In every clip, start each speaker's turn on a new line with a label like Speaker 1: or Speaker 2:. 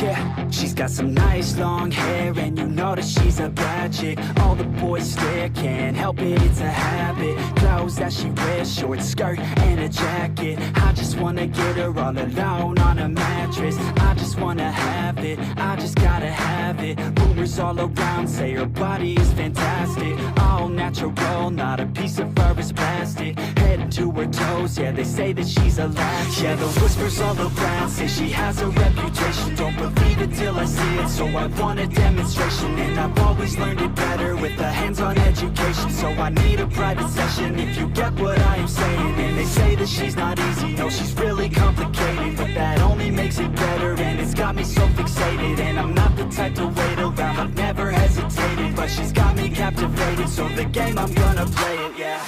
Speaker 1: Yeah, she's got some nice long hair, and you know that she's a bad chick. All the boys stare, can't help it, it's a habit. Clothes that she wears, short skirt and a jacket. I just wanna get her all alone on a mattress. I just wanna have it, I just gotta have it. Rumors all around say her body is fantastic. All natural, not a piece of fur is plastic. Head to her toes, yeah, they say that she's a latch. Yeah, the whispers all around say she has a reputation. Don't believe it till I see it, so I want a demonstration. And I've always learned it better with a hands-on education. So I need a private session, if you get what I am saying. And they say that she's not easy, no, she's really complicated. But that only makes it better, and it's got me so fixated. And I'm not the type to wait around, I've never hesitated. But she's got me captivated, so the game, I'm gonna play it, yeah.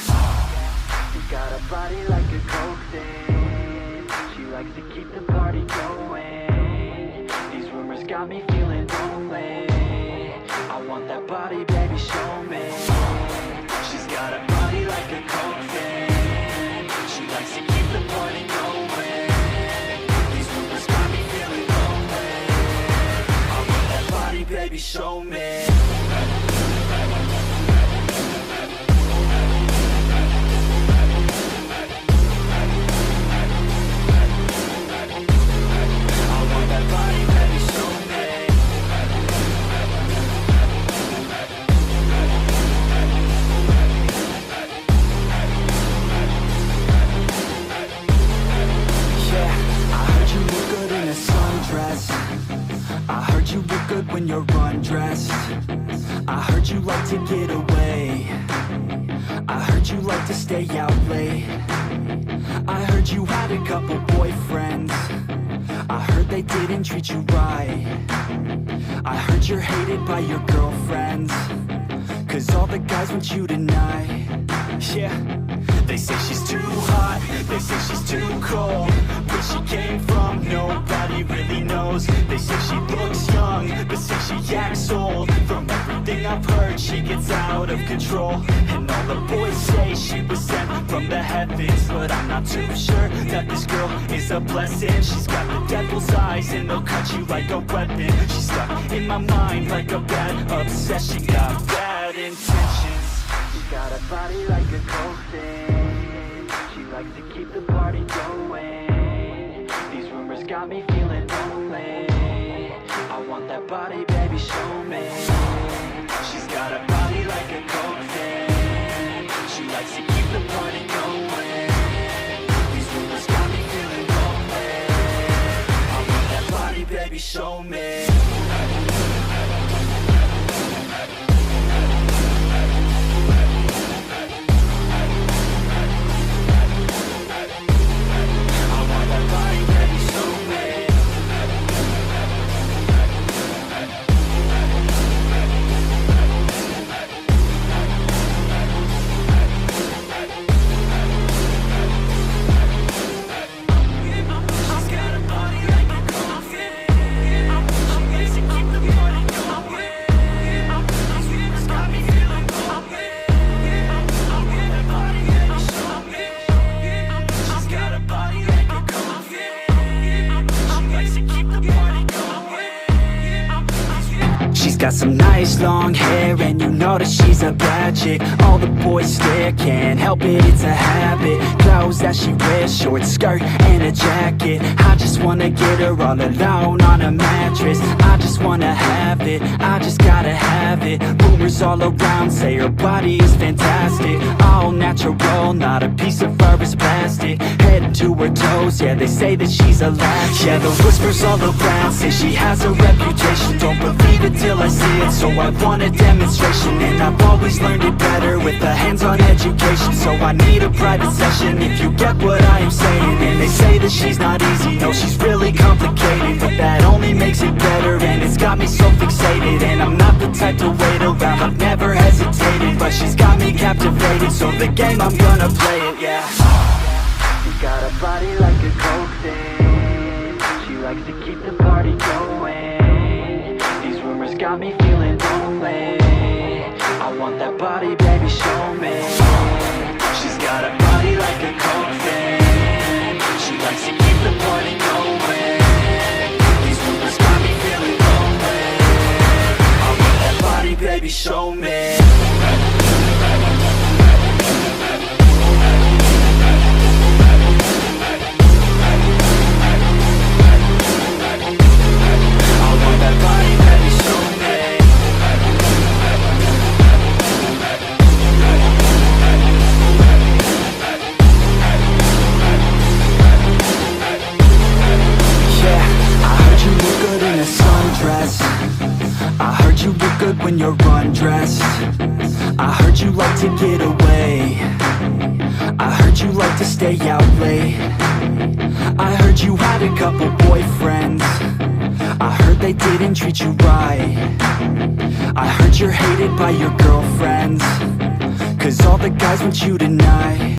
Speaker 1: She got a body like a coke thing. She likes to keep the party going. These rumors got me feeling lonely. I want that body, baby, show me. She's got a body like a coke thing. She likes to keep the party going. These rumors got me feeling lonely. I want that body, baby, show me. I heard you look good when you're undressed. I heard you like to get away. I heard you like to stay out late. I heard you had a couple boyfriends. I heard they didn't treat you right. I heard you're hated by your girlfriends, 'cause all the guys want you tonight. Yeah, they say she's too hot, they say she's too cold. Where she came from, nobody really knows. They say she looks young, but say she acts old. From everything I've heard, she gets out of control. And all the boys say she was sent from the heavens, but I'm not too sure that this girl is a blessing. She's got the devil's eyes, and they'll cut you like a weapon. She's stuck in my mind like a bad obsession. Got bad intentions. She's got a body like a coke thing. She likes to keep the party going. These rumors got me feeling lonely. I want that body, baby, show me. She's got a body like a coke thing. She likes to keep the party going. These rumors got me feeling lonely. I want that body, baby, show me. Got some nice long hair, and you know that she's a bad chick. All the boys stare, can't help it, it's a habit. Clothes that she wears, short skirt and a jacket. I just wanna get her all alone on a mattress. I just wanna have it, I just gotta have it. Rumors all around say her body is fantastic. All natural, not a piece of fur is plastic. Head to her toes, yeah, they say that she's a latch. Yeah, the whispers all around say she has a reputation. Don't believe it till I see it, so I want a demonstration. And I've always learned it better with a hands-on education. So I need a private session, if you get what I am saying. And they say that she's not easy, no, she's really complicated. But that only makes it better, and it's got me so fixated. And I'm not the type to wait around, I've never hesitated. But she's got me captivated, so the game, I'm gonna play it, yeah. She got a body like a coke thing. She likes to keep the party going. Rumors got me feeling lonely. I want that body, baby, show me. She's got a body like a coke thing. She likes to keep the party going. These rumors got me feeling show me. I heard you look good when you're undressed. I heard you like to get away. I heard you like to stay out late. I heard you had a couple boyfriends. I heard they didn't treat you right. I heard you're hated by your girlfriends, 'cause all the guys want you tonight.